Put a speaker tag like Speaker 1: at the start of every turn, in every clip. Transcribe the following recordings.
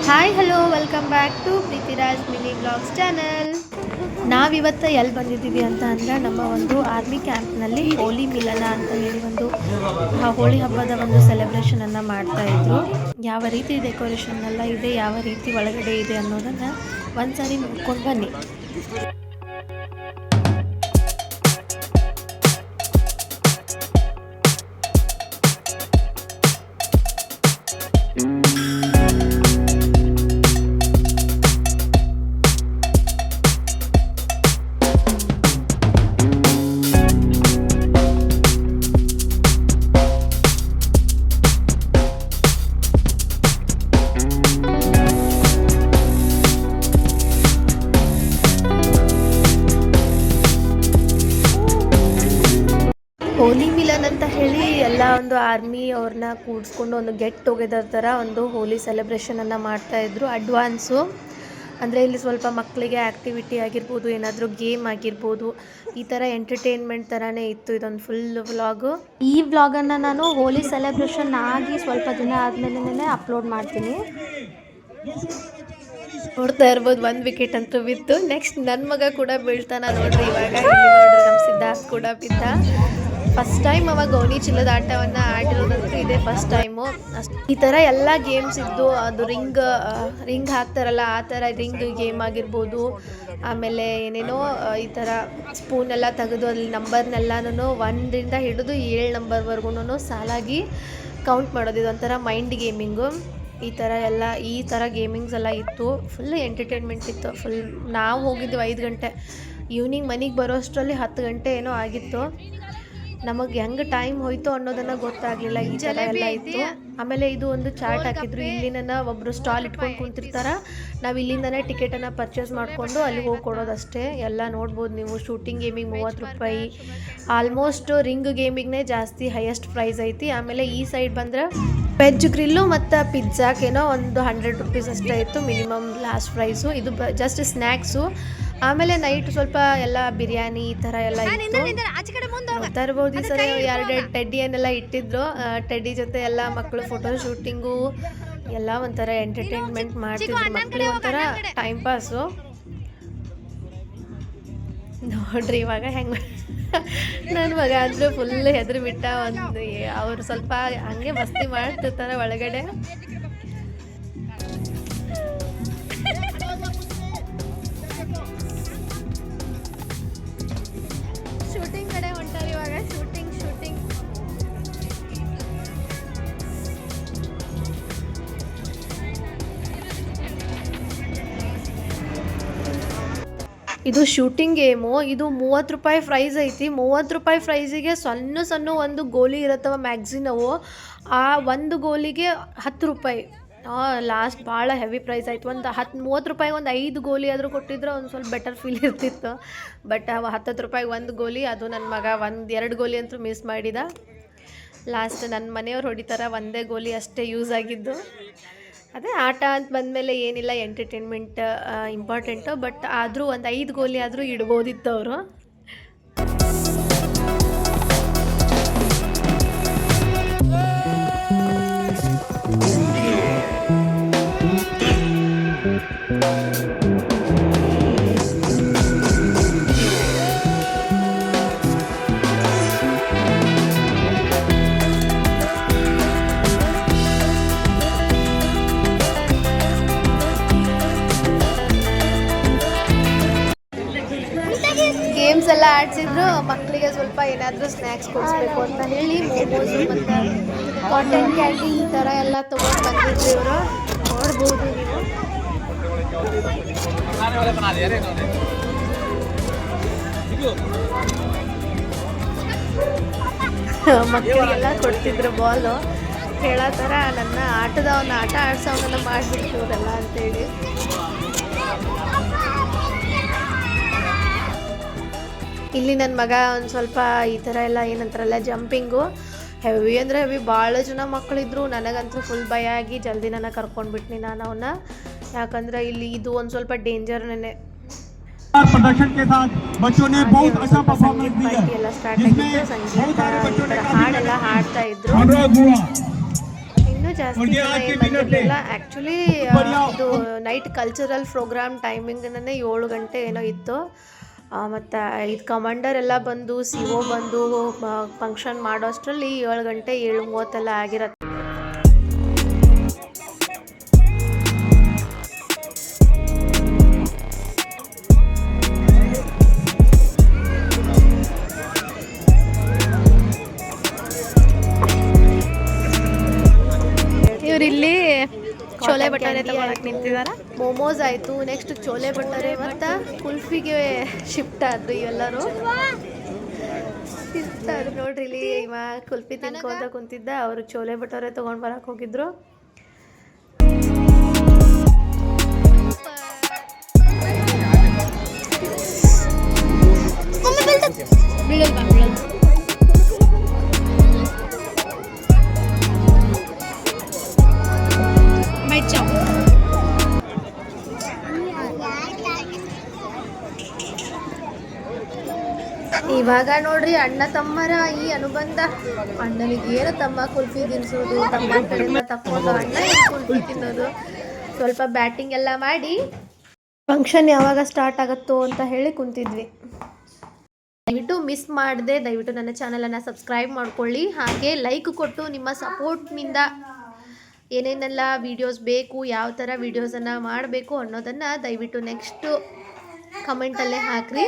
Speaker 1: Hi hello welcome back to Preethiraj mini blogs channel. ನಾವಿವತ್ತು ಎಲ್ಲಿ ಬಂದಿದ್ದೀವಿ ಅಂತ ಅಂದರೆ ನಮ್ಮ ಒಂದು ಆರ್ಮಿ ಕ್ಯಾಂಪ್ನಲ್ಲಿ ಹೋಲಿ ಮಿಲನ ಅಂತ ಹೇಳಿ ಒಂದು ಹೋಳಿ ಹಬ್ಬದ ಒಂದು ಸೆಲೆಬ್ರೇಷನನ್ನು ಮಾಡ್ತಾಯಿದ್ರು. ಯಾವ ರೀತಿ ಡೆಕೋರೇಷನ್ ಎಲ್ಲ ಇದೆ, ಯಾವ ರೀತಿ ಒಳಗಡೆ ಇದೆ ಅನ್ನೋದನ್ನು ಒಂದು ಸಾರಿ ನೋಡ್ಕೊಂಡು ಬನ್ನಿ. ಹೋಲಿ ಮಿಲನ್ ಅಂತ ಹೇಳಿ ಎಲ್ಲ ಒಂದು ಆರ್ಮಿ ಅವ್ರನ್ನ ಕೂಡಿಸ್ಕೊಂಡು ಒಂದು ಗೆಟ್ ಟುಗೆದರ್ ಥರ ಒಂದು ಹೋಲಿ ಸೆಲೆಬ್ರೇಷನನ್ನು ಮಾಡ್ತಾಯಿದ್ರು. ಅಡ್ವಾನ್ಸು ಅಂದರೆ ಇಲ್ಲಿ ಸ್ವಲ್ಪ ಮಕ್ಕಳಿಗೆ ಆ್ಯಕ್ಟಿವಿಟಿ ಆಗಿರ್ಬೋದು, ಏನಾದರೂ ಗೇಮ್ ಆಗಿರ್ಬೋದು, ಈ ಥರ ಎಂಟರ್ಟೈನ್ಮೆಂಟ್ ಥರನೇ ಇತ್ತು. ಇದೊಂದು ಫುಲ್ ವ್ಲಾಗು. ಈ ವ್ಲಾಗನ್ನು ನಾನು ಹೋಲಿ ಸೆಲೆಬ್ರೇಷನ್ ಆಗಿ ಸ್ವಲ್ಪ ದಿನ ಆದಮೇಲೆ ಅಪ್ಲೋಡ್ ಮಾಡ್ತೀನಿ. ನೋಡ್ತಾ ಇರ್ಬೋದು, 1 ವಿಕೆಟ್ ಅಂತೂ ಬಿತ್ತು. ನೆಕ್ಸ್ಟ್ ನನ್ನ ಮಗ ಕೂಡ ಬೀಳ್ತಾನ ನೋಡ್ರಿ. ಇವಾಗ ನೋಡ್ರಿ ನಮ್ಮ ಸಿದ್ಧಾರ್ಥ್ ಕೂಡ ಬಿದ್ದ. ಫಸ್ಟ್ ಟೈಮ್ ಅವಾಗ ಗೋಣಿ ಚಿಲ್ಲದ ಆಟವನ್ನು ಆಡಿರೋದಂತೂ ಇದೆ ಫಸ್ಟ್ ಟೈಮು. ಈ ಥರ ಎಲ್ಲ ಗೇಮ್ಸ್ ಇದ್ದು, ಅದು ರಿಂಗ್ ಹಾಕ್ತಾರಲ್ಲ ಆ ಥರ ರಿಂಗ್ ಗೇಮ್ ಆಗಿರ್ಬೋದು, ಆಮೇಲೆ ಏನೇನೋ ಈ ಥರ ಸ್ಪೂನೆಲ್ಲ ತೆಗೆದು ಅಲ್ಲಿ ನಂಬರ್ನೆಲ್ಲನೂ 1ರಿಂದ ಹಿಡಿದು 7 ನಂಬರ್ವರೆಗೂ ಸಾಲಾಗಿ ಕೌಂಟ್ ಮಾಡೋದು. ಇದೊಂಥರ ಮೈಂಡ್ ಗೇಮಿಂಗು. ಈ ಥರ ಗೇಮಿಂಗ್ಸ್ ಎಲ್ಲ ಇತ್ತು. ಫುಲ್ ಎಂಟರ್ಟೈನ್ಮೆಂಟ್ ಇತ್ತು. ಫುಲ್ ನಾವು ಹೋಗಿದ್ವಿ 5 ಗಂಟೆ, ಈವ್ನಿಂಗ್ ಮನೆಗೆ ಬರೋ ಅಷ್ಟರಲ್ಲಿ 10 ಗಂಟೆ ಏನೋ ಆಗಿತ್ತು. ನಮಗೆ ಹೆಂಗೆ ಟೈಮ್ ಹೋಯ್ತು ಅನ್ನೋದನ್ನು ಗೊತ್ತಾಗಲಿಲ್ಲ. ಈ ಥರ ಎಲ್ಲ ಇತ್ತು. ಆಮೇಲೆ ಇದು ಒಂದು ಚಾರ್ಟ್ ಹಾಕಿದ್ರು. ಇಲ್ಲಿನ ಒಬ್ಬರು ಸ್ಟಾಲ್ ಇಟ್ಕೊಂಡು ಕುಂತಿರ್ತಾರೆ, ನಾವು ಇಲ್ಲಿಂದನೇ ಟಿಕೆಟನ್ನು ಪರ್ಚೇಸ್ ಮಾಡಿಕೊಂಡು ಅಲ್ಲಿ ಹೋಗಿ ಕೊಡೋದಷ್ಟೇ. ಎಲ್ಲ ನೋಡ್ಬೋದು ನೀವು. ಶೂಟಿಂಗ್ ಗೇಮಿಗೆ 30 ರೂಪಾಯಿ. ಆಲ್ಮೋಸ್ಟ್ ರಿಂಗ್ ಗೇಮಿಗೆ ಜಾಸ್ತಿ ಹೈಯೆಸ್ಟ್ ಪ್ರೈಸ್ ಐತಿ. ಆಮೇಲೆ ಈ ಸೈಡ್ ಬಂದರೆ ವೆಜ್ ಗ್ರಿಲ್ಲು ಮತ್ತು ಪಿಜ್ಜಾಕೇನೋ ಒಂದು 100 ರುಪೀಸ್ ಅಷ್ಟೇ ಇತ್ತು ಮಿನಿಮಮ್ ಲಾಸ್ಟ್ ಪ್ರೈಸು. ಇದು ಜಸ್ಟ್ ಸ್ನ್ಯಾಕ್ಸು. ಆಮೇಲೆ ನೈಟ್ ಸ್ವಲ್ಪ ಎಲ್ಲ ಬಿರಿಯಾನಿ ಈ ಥರ ಎಲ್ಲ ಇತ್ತು. ನೋಡ್ತಾ ಇರ್ಬೋದು. ಈ ಸಲ 2 ಟೆಡ್ಡಿಯನ್ನೆಲ್ಲ ಇಟ್ಟಿದ್ರು. ಟೆಡ್ಡಿ ಜೊತೆ ಎಲ್ಲ ಮಕ್ಕಳು ಫೋಟೋ ಶೂಟಿಂಗು ಎಲ್ಲ ಒಂಥರ ಎಂಟರ್ಟೈನ್ಮೆಂಟ್ ಮಾಡ್ತಿದ್ರು. ಮಕ್ಕಳಿಗೆ ಒಂಥರ ಟೈಮ್ ಪಾಸು. ನೋಡ್ರಿ ಇವಾಗ ಹೆಂಗೆ ನನ್ನ ಮಗ ಅಂದರೂ ಫುಲ್ ಹೆದರು ಬಿಟ್ಟ. ಅವ್ರು ಸ್ವಲ್ಪ ಹಂಗೆ ಮಸ್ತಿ ಮಾಡ್ತಿರ್ತಾರೆ ಒಳಗಡೆ. ಶೂಟಿಂಗ್ ಕಡೆ ಹೊಂಟಾರೆ ಇವಾಗ. ಶೂಟಿಂಗ್ ಇದು ಶೂಟಿಂಗ್ ಗೇಮು. ಇದು 30 ರೂಪಾಯಿ ಪ್ರೈಸ್ ಐತಿ. 30 ರೂಪಾಯಿ ಪ್ರೈಸಿಗೆ ಸಣ್ಣ ಒಂದು ಗೋಲಿ ಇರುತ್ತವ ಮ್ಯಾಗ್ಝಿನವು. ಆ ಒಂದು ಗೋಲಿಗೆ 10 ರೂಪಾಯಿ. ಲಾಸ್ಟ್ ಭಾಳ ಹೆವಿ ಪ್ರೈಸ್ ಆಯಿತು. 30 ರೂಪಾಯಿಗೆ ಒಂದು 5 ಗೋಲಿ ಆದರೂ ಕೊಟ್ಟಿದ್ರೆ ಒಂದು ಸ್ವಲ್ಪ ಬೆಟರ್ ಫೀಲ್ ಇರ್ತಿತ್ತು. ಬಟ್ 10 ರೂಪಾಯಿಗೆ 1 ಗೋಲಿ. ಅದು ನನ್ನ ಮಗ 2 ಗೋಲಿ ಅಂತೂ ಮಿಸ್ ಮಾಡಿದ. ಲಾಸ್ಟ್ ನನ್ನ ಮನೆಯವ್ರು ಹೊಡಿತಾರೆ, 1 ಗೋಲಿ ಅಷ್ಟೇ ಯೂಸ್ ಆಗಿದ್ದು. ಅದೇ ಆಟ ಅಂತ ಬಂದಮೇಲೆ ಏನಿಲ್ಲ, ಎಂಟರ್ಟೈನ್ಮೆಂಟ್ ಇಂಪಾರ್ಟೆಂಟು. ಬಟ್ ಆದರೂ ಒಂದು 5 ಗೋಲಿ ಆದರೂ ಇಡ್ಬೋದಿತ್ತು ಅವರು. ಗೇಮ್ಸ್ ಎಲ್ಲ ಆಡಿಸಿದ್ರು. ಮಕ್ಕಳಿಗೆ ಸ್ವಲ್ಪ ಏನಾದರೂ ಸ್ನ್ಯಾಕ್ಸ್ ಕೊಡಿಸ್ಬೇಕು ಅಂತ ಹೇಳಿ ಮೋಮೋಸು ಮತ್ತು ಕಾಟನ್ ಕ್ಯಾಂಡಿ ಈ ಥರ ಎಲ್ಲ ತೊಗೊಂಡು ಬಂದಿದ್ರು ಇವರು. ನೋಡ್ಬೋದು ನೀವು. ಮಕ್ಕಳಿಗೆಲ್ಲ ಕೊಡ್ತಿದ್ರು ಬಾಲು. ಹೇಳತ್ತಾರ ನನ್ನ ಆಟ ಆಡ್ಸೋವನ್ನ ಮಾಡಿಬಿಡ್ತು ಅವರೆಲ್ಲ ಅಂತೇಳಿ. ಇಲ್ಲಿ ನನ್ನ ಮಗ ಒಂದು ಸ್ವಲ್ಪ ಈ ಥರ ಎಲ್ಲ ಏನಂತಾರಲ್ಲ ಜಂಪಿಂಗು, ಹೆವಿ ಅಂದರೆ ಹೆವಿ. ಭಾಳ ಜನ ಮಕ್ಕಳಿದ್ರು. ನನಗಂತೂ ಫುಲ್ ಭಯ ಆಗಿ ಜಲ್ದಿ ನನ್ನ ಕರ್ಕೊಂಡ್ಬಿಟ್ನಿ ನಾನು ಅವನ್ನ. ಯಾಕಂದರೆ ಇಲ್ಲಿ ಇದು ಒಂದು ಸ್ವಲ್ಪ ಡೇಂಜರ್ನೇ.
Speaker 2: प्रदर्शन के साथ बच्चों ने बहुत अच्छा परफॉर्मेंस दिया
Speaker 1: जिसमें संगीत हाडेಲ್ಲ ಹಾಡ್ತಾ ಇದ್ರು. ಇನ್ನೂ ಜಾಸ್ತಿ ಜನ ಏನು ಬಂದಿರಲಿಲ್ಲ. ಆ್ಯಕ್ಚುಲಿ ಇದು ನೈಟ್ ಕಲ್ಚರಲ್ ಪ್ರೋಗ್ರಾಮ್ ಟೈಮಿಂಗ್ನೇ 7 ಗಂಟೆ ಏನೋ ಇತ್ತು. ಮತ್ತು ಇದು ಕಮಾಂಡರ್ ಎಲ್ಲ ಬಂದು ಸಿ ಒ ಬಂದು ಫಂಕ್ಷನ್ ಮಾಡೋ ಅಷ್ಟರಲ್ಲಿ 7 ಗಂಟೆ 7:30 ಆಗಿರತ್ತೆ. ಇವರಿಲ್ಲಿ ಚೋಲೆ ಭಟೂರೆ ತಗೊಳಕ್ಕೆ ನಿಂತಿದ್ದಾರೆ. ಮೋಮೋಸ್ ಆಯಿತು, ನೆಕ್ಸ್ಟ್ ಚೋಲೆ ಭಟೂರೆ ಮತ್ತು ಕುಲ್ಫಿಗೆ ಶಿಫ್ಟ್ ಆದರು ಇವೆಲ್ಲರೂ. ನೋಡ್ರಿ ಇಲ್ಲಿ ಇವ ಕುಲ್ಫಿ ತಿನ್ಕೊಂತ ಕುಂತಿದ್ದ, ಅವರು ಚೋಲೆ ಭಟೂರೆ ತೊಗೊಂಡು ಬರಕ್ಕೆ ಹೋಗಿದ್ರು. ಇವಾಗ ನೋಡ್ರಿ ಅಣ್ಣ ತಮ್ಮರ ಈ ಅನುಬಂಧ. ಅಣ್ಣನಿಗೆ ಏನು ತಮ್ಮ ಕುಲ್ಫಿ ತಿನ್ಸೋದು, ತಮ್ಮ ಕಡೆಯಿಂದ ತಕ್ಕೊಂಡು ಅಣ್ಣ ಕುಲ್ಫಿ ತಿನ್ನೋದು. ಸ್ವಲ್ಪ ಬ್ಯಾಟಿಂಗ್ ಎಲ್ಲ ಮಾಡಿ ಫಂಕ್ಷನ್ ಯಾವಾಗ ಸ್ಟಾರ್ಟ್ ಆಗುತ್ತೋ ಅಂತ ಹೇಳಿ ಕುಂತಿದ್ವಿ. ದಯವಿಟ್ಟು ಮಿಸ್ ಮಾಡದೆ ದಯವಿಟ್ಟು ನನ್ನ ಚಾನಲನ್ನು ಸಬ್ಸ್ಕ್ರೈಬ್ ಮಾಡ್ಕೊಳ್ಳಿ. ಹಾಗೆ ಲೈಕ್ ಕೊಟ್ಟು ನಿಮ್ಮ ಸಪೋರ್ಟ್ನಿಂದ ಏನೇನೆಲ್ಲ ವೀಡಿಯೋಸ್ ಬೇಕು, ಯಾವ ಥರ ವೀಡಿಯೋಸನ್ನು ಮಾಡಬೇಕು ಅನ್ನೋದನ್ನು ದಯವಿಟ್ಟು ನೆಕ್ಸ್ಟು ಕಮೆಂಟಲ್ಲೇ ಹಾಕ್ರಿ.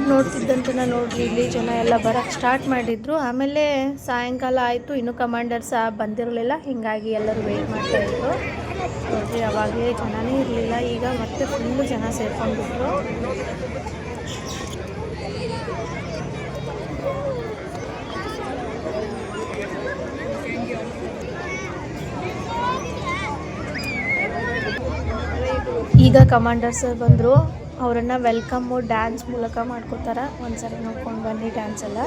Speaker 1: ನೋಡ್ತಿದ್ದಂತೆ ನೋಡ್ರಿ ಇಲ್ಲಿ ಜನ ಎಲ್ಲ ಬರೋಕ್ಕೆ ಸ್ಟಾರ್ಟ್ ಮಾಡಿದ್ರು. ಆಮೇಲೆ ಸಾಯಂಕಾಲ ಆಯಿತು, ಇನ್ನೂ ಕಮಾಂಡರ್ ಸಹ ಬಂದಿರಲಿಲ್ಲ. ಹೀಗಾಗಿ ಎಲ್ಲರೂ ವೆಯ್ಟ್ ಮಾಡ್ತಾಯಿದ್ರು. ನೋಡ್ರಿ ಅವಾಗಲೇ ಜನನೇ ಇರಲಿಲ್ಲ. ಈಗ ಮತ್ತೆ ಫುಲ್ಲು ಜನ ಸೇರ್ಕೊಂಡ್ಬಿಟ್ರು. ಈಗ ಕಮಾಂಡರ್ ಸರ್ ಬಂದರು. ಅವರನ್ನು ವೆಲ್ಕಮ್ಮು ಡ್ಯಾನ್ಸ್ ಮೂಲಕ ಮಾಡ್ಕೋತಾರೆ. ಒಂದ್ಸರಿ ನೋಡ್ಕೊಂಡು ಬನ್ನಿ ಡ್ಯಾನ್ಸ್ ಎಲ್ಲ.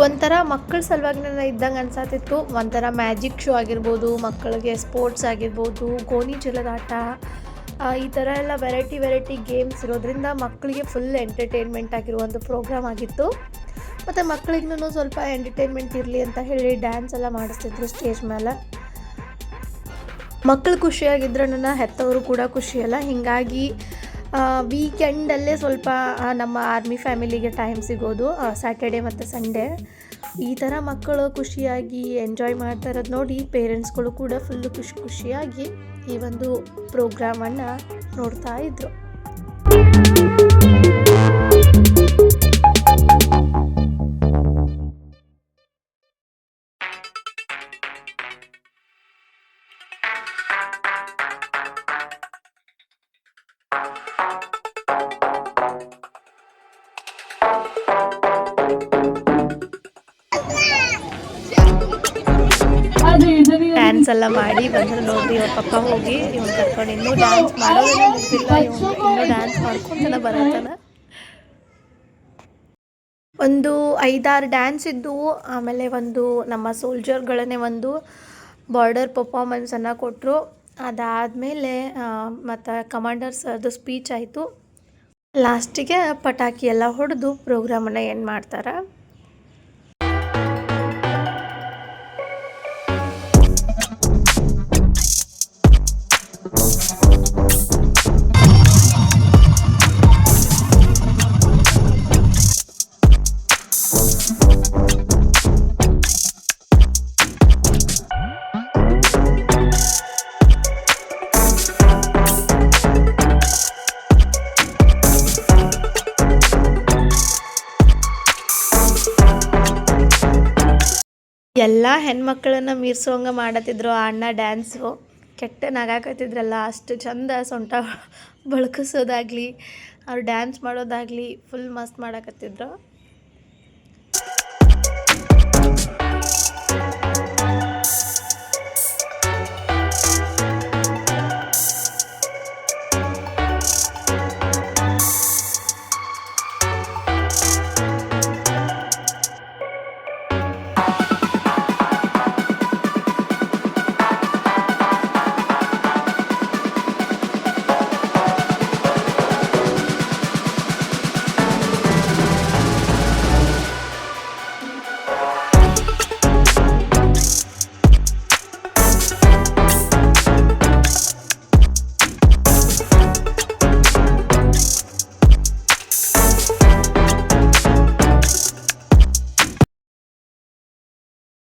Speaker 1: ಒಂಥರ ಮಕ್ಕಳ ಸಲುವಾಗಿ ನನ್ನ ಇದ್ದಂಗೆ ಅನ್ಸಾತಿತ್ತು. ಒಂಥರ ಮ್ಯಾಜಿಕ್ ಶೋ ಆಗಿರ್ಬೋದು, ಮಕ್ಕಳಿಗೆ ಸ್ಪೋರ್ಟ್ಸ್ ಆಗಿರ್ಬೋದು, ಗೋಣಿ ಚೀಲದಾಟ, ಈ ಥರ ಎಲ್ಲ ವೆರೈಟಿ ಗೇಮ್ಸ್ ಇರೋದ್ರಿಂದ ಮಕ್ಕಳಿಗೆ ಫುಲ್ ಎಂಟರ್ಟೈನ್ಮೆಂಟ್ ಆಗಿರುವಂಥ ಪ್ರೋಗ್ರಾಮ್ ಆಗಿತ್ತು. ಮತ್ತು ಮಕ್ಕಳಿಗೂ ಸ್ವಲ್ಪ ಎಂಟರ್ಟೈನ್ಮೆಂಟ್ ಇರಲಿ ಅಂತ ಹೇಳಿ ಡ್ಯಾನ್ಸ್ ಎಲ್ಲ ಮಾಡಿಸ್ತಿದ್ರು ಸ್ಟೇಜ್ ಮೇಲೆ. ಮಕ್ಕಳು ಖುಷಿಯಾಗಿದ್ರೆ ನನ್ನ ಹೆತ್ತವರು ಕೂಡ ಖುಷಿಯಲ್ಲ. ಹೀಗಾಗಿ ವೀಕೆಂಡಲ್ಲೇ ಸ್ವಲ್ಪ ನಮ್ಮ ಆರ್ಮಿ ಫ್ಯಾಮಿಲಿಗೆ ಟೈಮ್ ಸಿಗೋದು ಸ್ಯಾಟರ್ಡೆ ಮತ್ತು ಸಂಡೇ. ಈ ಥರ ಮಕ್ಕಳು ಖುಷಿಯಾಗಿ ಎಂಜಾಯ್ ಮಾಡ್ತಾ ಇರೋದು ನೋಡಿ ಪೇರೆಂಟ್ಸ್ಗಳು ಕೂಡ ಫುಲ್ಲು ಖುಷಿಯಾಗಿ ಈ ಒಂದು ಪ್ರೋಗ್ರಾಮನ್ನು ನೋಡ್ತಾ ಇದ್ರು. ಡ್ಯಾನ್ಸ್ ಎಲ್ಲ ಮಾಡಿ ಬಂದ್ರೆ ನೋಡ್ರಿ ಇವ್ರ ಪಪ್ಪ ಹೋಗಿ ಇವ್ನು ಕರ್ಕೊಂಡು ಇನ್ನೂ ಡ್ಯಾನ್ಸ್ ಮಾಡೋದನ್ನ ಮುಗಿದಿಲ್ಲ. ಇನ್ನೂ ಡ್ಯಾನ್ಸ್ ಮಾಡ್ಕೊಂತಾನೆ ಬರತ್ತಾನ. ಒಂದು 5-6 ಡ್ಯಾನ್ಸ್ ಇದ್ದವು. ಆಮೇಲೆ ಒಂದು ನಮ್ಮ ಸೋಲ್ಜರ್ಗಳನ್ನೇ ಒಂದು ಬಾರ್ಡರ್ ಪರ್ಫಾರ್ಮೆನ್ಸನ್ನು ಕೊಟ್ಟರು. ಅದಾದಮೇಲೆ ಮತ್ತು ಕಮಾಂಡರ್ ಸರ್ದು ಸ್ಪೀಚ್ ಆಯಿತು. ಲಾಸ್ಟಿಗೆ ಪಟಾಕಿ ಎಲ್ಲ ಹೊಡೆದು ಪ್ರೋಗ್ರಾಮನ್ನು ಎಂಡ್ ಮಾಡ್ತಾರೆ. ಎಲ್ಲ ಹೆಣ್ಮಕ್ಳನ್ನ ಮೀರ್ಸೋಂಗೆ ಮಾಡತ್ತಿದ್ರು ಆ ಅಣ್ಣ ಡ್ಯಾನ್ಸು. ಕೆಟ್ಟ ನಗಾಕತ್ತಿದ್ರಲ್ಲ, ಅಷ್ಟು ಚಂದ ಸೊಂಟ ಬಳಕಿಸೋದಾಗಲಿ ಅವ್ರು ಡ್ಯಾನ್ಸ್ ಮಾಡೋದಾಗಲಿ ಫುಲ್ ಮಸ್ತ್ ಮಾಡಕತ್ತಿದ್ರು.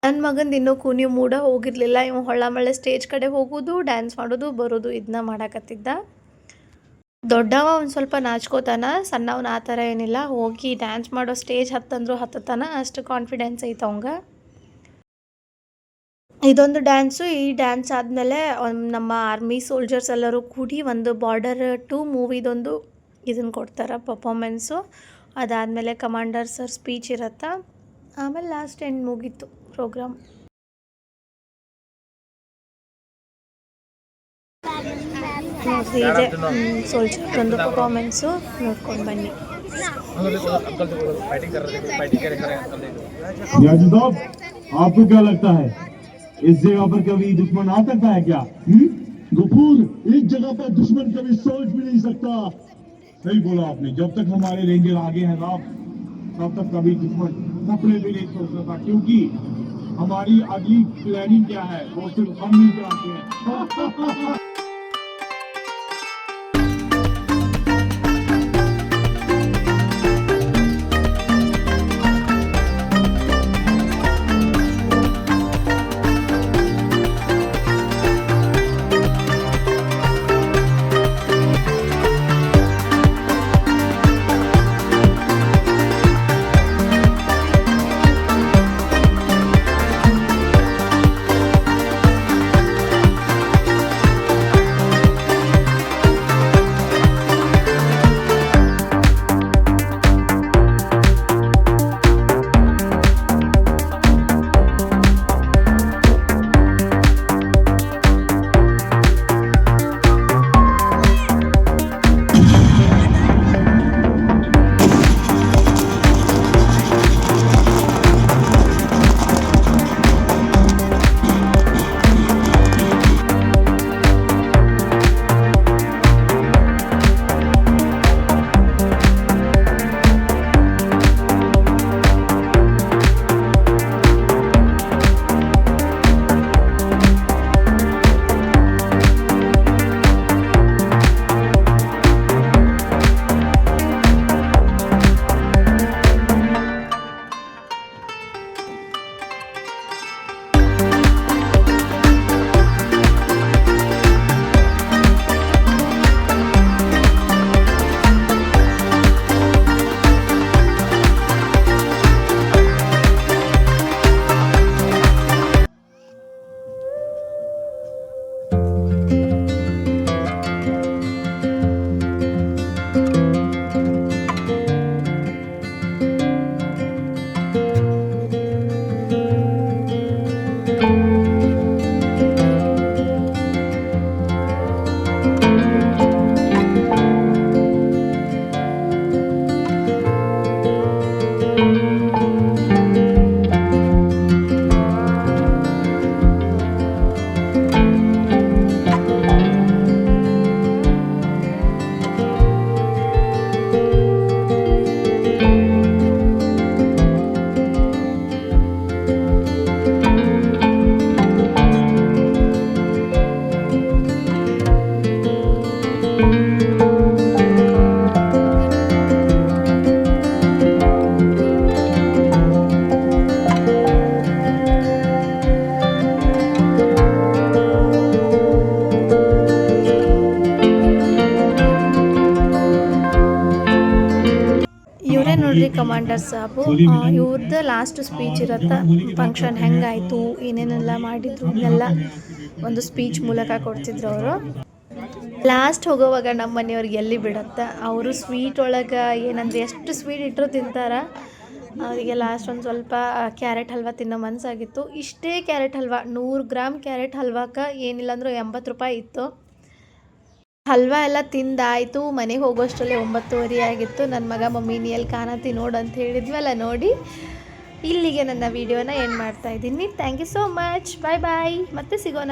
Speaker 1: ನನ್ನ ಮಗಂದು ಇನ್ನೂ ಕೂನಿ ಮೂಡ ಹೋಗಿರಲಿಲ್ಲ. ಇವ ಹೊಳ್ಳಮಳ್ಳೆ ಸ್ಟೇಜ್ ಕಡೆ ಹೋಗೋದು, ಡ್ಯಾನ್ಸ್ ಮಾಡೋದು, ಬರೋದು ಇದನ್ನ ಮಾಡಕತ್ತಿದ್ದ. ದೊಡ್ಡವ ಒಂದು ಸ್ವಲ್ಪ ನಾಚ್ಕೋತಾನ, ಸಣ್ಣವನ ಆ ಥರ ಏನಿಲ್ಲ. ಹೋಗಿ ಡ್ಯಾನ್ಸ್ ಮಾಡೋ ಸ್ಟೇಜ್ ಹತ್ತಂದ್ರೂ ಹತ್ತತಾನ, ಅಷ್ಟು ಕಾನ್ಫಿಡೆನ್ಸ್ ಐತೆ ಅವಂಗ. ಇದೊಂದು ಡ್ಯಾನ್ಸು. ಈ ಡ್ಯಾನ್ಸ್ ಆದಮೇಲೆ ನಮ್ಮ ಆರ್ಮಿ ಸೋಲ್ಜರ್ಸ್ ಎಲ್ಲರೂ ಕೂಡಿ ಒಂದು ಬಾರ್ಡರ್ 2 ಮೂವಿದೊಂದು ಇದನ್ನು ಕೊಡ್ತಾರೆ ಪರ್ಫಾಮೆನ್ಸು. ಅದಾದಮೇಲೆ ಕಮಾಂಡರ್ ಸರ್ ಸ್ಪೀಚ್ ಇರತ್ತೆ. ಆಮೇಲೆ ಲಾಸ್ಟ್ ಎಂಡ್ ಮುಗೀತು ಪ್ರೋಗ್ರಾಮ್. ನೋಡ್ರಿ ಇದೆ ಸೋಲ್ಜರ್ ಒಂದು ಪರ್ಫಾಮೆನ್ಸು, ನೋಡ್ಕೊಂಡು ಬನ್ನಿ.
Speaker 2: आपको क्या लगता है इस जगह पर कभी दुश्मन आ सकता है क्या? गफूर, एक जगह पर दुश्मन कभी सोच भी नहीं सकता. सही बोला आपने. जब तक हमारे रेंजर आगे हैं साहब, तब तक कभी दुश्मन सपने भी नहीं सोच सकता, क्योंकि हमारी अगली प्लानिंग क्या है वो सिर्फ हम ही जानते हैं.
Speaker 1: ನೋಡ್ರಿ ಕಮಾಂಡರ್ ಸಾಬು ಇವ್ರದ್ದು ಲಾಸ್ಟ್ ಸ್ಪೀಚ್ ಇರತ್ತೆ. ಫಂಕ್ಷನ್ ಹೆಂಗಾಯಿತು, ಏನೇನೆಲ್ಲ ಮಾಡಿದ್ರು ಇದನ್ನೆಲ್ಲ ಒಂದು ಸ್ಪೀಚ್ ಮೂಲಕ ಕೊಡ್ತಿದ್ರು ಅವರು. ಲಾಸ್ಟ್ ಹೋಗೋವಾಗ ನಮ್ಮ ಮನೆಯವ್ರಿಗೆ ಎಲ್ಲಿ ಬಿಡುತ್ತೆ, ಅವರು ಸ್ವೀಟ್ ಒಳಗೆ ಏನಂದ್ರೆ ಎಷ್ಟು ಸ್ವೀಟ್ ಇಟ್ಟರು ತಿಂತಾರೆ. ಅವರಿಗೆ ಲಾಸ್ಟ್ ಒಂದು ಸ್ವಲ್ಪ ಕ್ಯಾರೆಟ್ ಹಲ್ವಾ ತಿನ್ನೋ ಮನಸ್ಸಾಗಿತ್ತು. ಇಷ್ಟೇ ಕ್ಯಾರೆಟ್ ಹಲ್ವಾ 100 ಗ್ರಾಮ್ ಕ್ಯಾರೆಟ್ ಹಲ್ವಾಕ್ಕೆ ಏನಿಲ್ಲ ಅಂದರೂ 80 ರೂಪಾಯಿ ಇತ್ತು. ಹಲ್ವಾ ಎಲ್ಲ ತಿಂದಾಯಿತು, ಮನೆಗೆ ಹೋಗೋಷ್ಟರಲ್ಲಿ 9:30 ಆಗಿತ್ತು. ನನ್ನ ಮಗ ಮಮ್ಮಿ ನೀ ಎಲ್ಲಿ ಕಾಣತಿ ನೋಡು ಅಂತ ಹೇಳಿದ್ವಲ್ಲ, ನೋಡಿ ಇಲ್ಲಿಗೆ ನನ್ನ ವಿಡಿಯೋನ ಎಂಡ್ ಮಾಡ್ತಾ ಇದ್ದೀನಿ. ಥ್ಯಾಂಕ್ ಯು ಸೋ ಮಚ್, ಬಾಯ್ ಬಾಯ್, ಮತ್ತೆ ಸಿಗೋಣ.